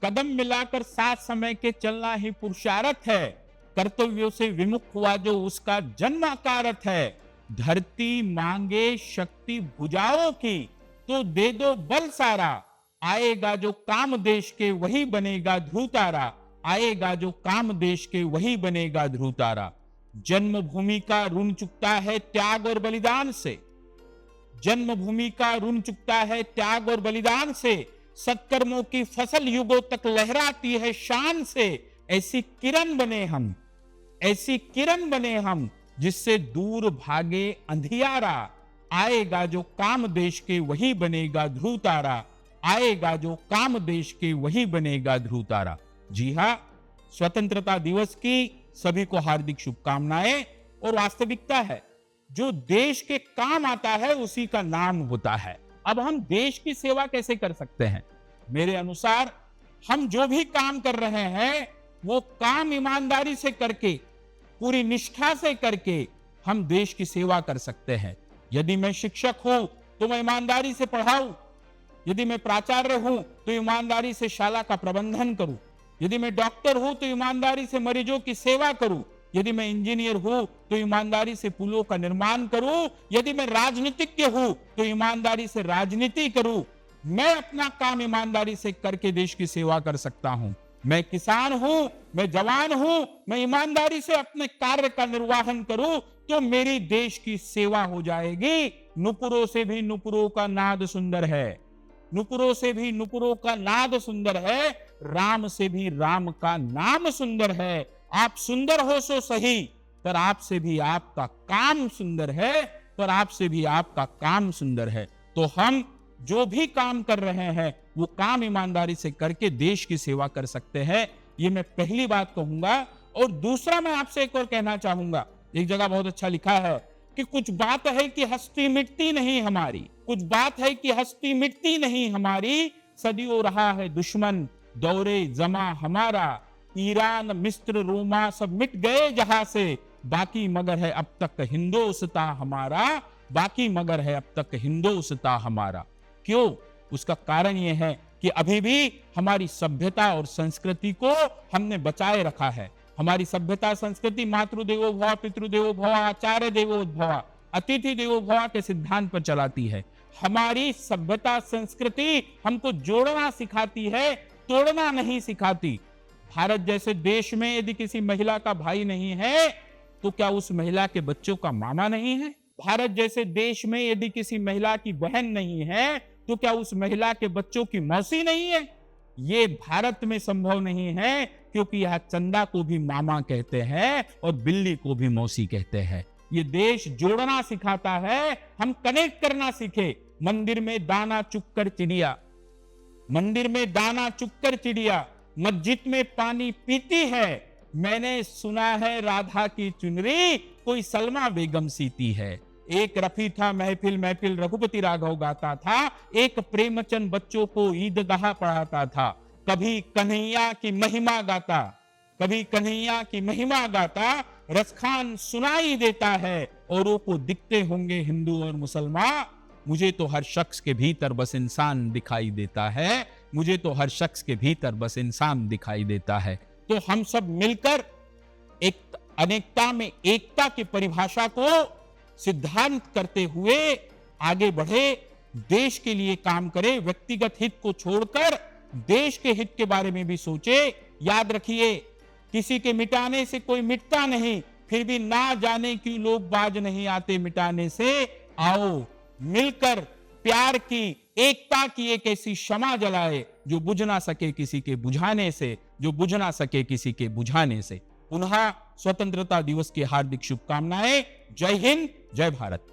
कदम मिलाकर साथ समय के चलना ही पुरुषार्थ है। कर्तव्यों से विमुख हुआ जो उसका जन्म अकारथ है। धरती मांगे शक्ति भुजाओं की, तो दे दो बल सारा। आएगा जो काम देश के वही बनेगा ध्रुव तारा। आएगा जो काम देश के वही बनेगा ध्रुव तारा। जन्मभूमि का ऋण चुकता है त्याग और बलिदान से। जन्मभूमि का ऋण चुकता है त्याग और बलिदान से। सत्कर्मों की फसल युगों तक लहराती है शान से। ऐसी किरण बने हम, ऐसी किरण बने हम, जिससे दूर भागे अंधियारा। आएगा जो काम देश के वही बनेगा ध्रुव तारा। आएगा जो काम देश के वही बनेगा ध्रुव तारा। जी हां, स्वतंत्रता दिवस की सभी को हार्दिक शुभकामनाएं। और वास्तविकता है, जो देश के काम आता है उसी का नाम होता है। अब हम देश की सेवा कैसे कर सकते हैं? मेरे अनुसार हम जो भी काम कर रहे हैं वो काम ईमानदारी से करके, पूरी निष्ठा से करके हम देश की सेवा कर सकते हैं। यदि मैं शिक्षक हूं तो मैं ईमानदारी से पढ़ाऊं। यदि मैं प्राचार्य हूं तो ईमानदारी से शाला का प्रबंधन करूं। यदि मैं डॉक्टर हूं तो ईमानदारी से मरीजों की सेवा करूं। यदि मैं इंजीनियर हूं तो ईमानदारी से पुलों का निर्माण करूं। यदि मैं राजनीतिज्ञ हूं तो ईमानदारी से राजनीति करूं। मैं अपना काम ईमानदारी से करके देश की सेवा कर सकता हूं। मैं किसान हूं, मैं जवान हूं, मैं ईमानदारी से अपने कार्य का निर्वहन करूं तो मेरी देश की सेवा हो जाएगी। नुपुरों से भी नुपुरों का नाद सुंदर है। नुपुरों से भी नुपुरों का नाद सुंदर है। राम से भी राम का नाम सुंदर है। आप सुंदर हो सो सही, पर आपसे भी आपका काम सुंदर है। पर आपसे भी आपका काम सुंदर है। तो हम जो भी काम कर रहे हैं वो काम ईमानदारी से करके देश की सेवा कर सकते हैं। ये मैं पहली बात कहूंगा। और दूसरा मैं आपसे एक और कहना चाहूंगा। एक जगह बहुत अच्छा लिखा है कि कुछ बात है कि हस्ती मिटती नहीं हमारी। कुछ बात है कि हस्ती मिटती नहीं हमारी। सदियों रहा है दुश्मन दौरे जमा हमारा। ईरान मिस्र रोमा सब मिट गए जहां से। बाकी मगर है अब तक हिंदोस्तां हमारा। बाकी मगर है अब तक हिंदोस्तां हमारा। क्यों? उसका कारण यह है कि अभी भी हमारी सभ्यता और संस्कृति को हमने बचाए रखा है। हमारी सभ्यता संस्कृति मातृदेवो भव, पितृदेवो भव, आचार्य देवो भव, अतिथि देवो भव के सिद्धांत पर चलाती है। हमारी सभ्यता संस्कृति हमको जोड़ना सिखाती है, तोड़ना नहीं सिखाती। भारत जैसे देश में यदि किसी महिला का भाई नहीं है तो क्या उस महिला के बच्चों का मामा नहीं है? भारत जैसे देश में यदि किसी महिला की बहन नहीं है तो क्या उस महिला के बच्चों की मौसी नहीं है? ये भारत में संभव नहीं है, क्योंकि यह चंदा को भी मामा कहते हैं और बिल्ली को भी मौसी कहते हैं। ये देश जोड़ना सिखाता है, हम कनेक्ट करना सीखे। मंदिर में दाना चुगकर चिड़िया, मंदिर में दाना चुगकर चिड़िया, मस्जिद में पानी पीती है। मैंने सुना है राधा की चुनरी कोई सलमा बेगम सीती है। एक रफी था महफिल महफिल रघुपति राघव गाता था। एक प्रेमचंद बच्चों को ईदगाह पढ़ाता था। कभी कन्हैया की महिमा गाता, कभी कन्हैया की महिमा गाता। रसखान सुनाई देता है औरों को दिखते होंगे हिंदू और मुसलमान। मुझे तो हर शख्स के भीतर बस इंसान दिखाई देता है। मुझे तो हर शख्स के भीतर बस इंसान दिखाई देता है। तो हम सब मिलकर एक अनेकता में एकता की परिभाषा को सिद्धांत करते हुए आगे बढ़े, देश के लिए काम करें। व्यक्तिगत हित को छोड़कर देश के हित के बारे में भी सोचे। याद रखिए, किसी के मिटाने से कोई मिटता नहीं, फिर भी ना जाने क्यों लोग बाज नहीं आते मिटाने से। आओ मिलकर प्यार की, एकता की एक ऐसी क्षमा जलाए जो बुझ ना सके किसी के बुझाने से, जो बुझ ना सके किसी के बुझाने से। पुनः स्वतंत्रता दिवस की हार्दिक शुभकामनाएं। जय हिंद, जय भारत।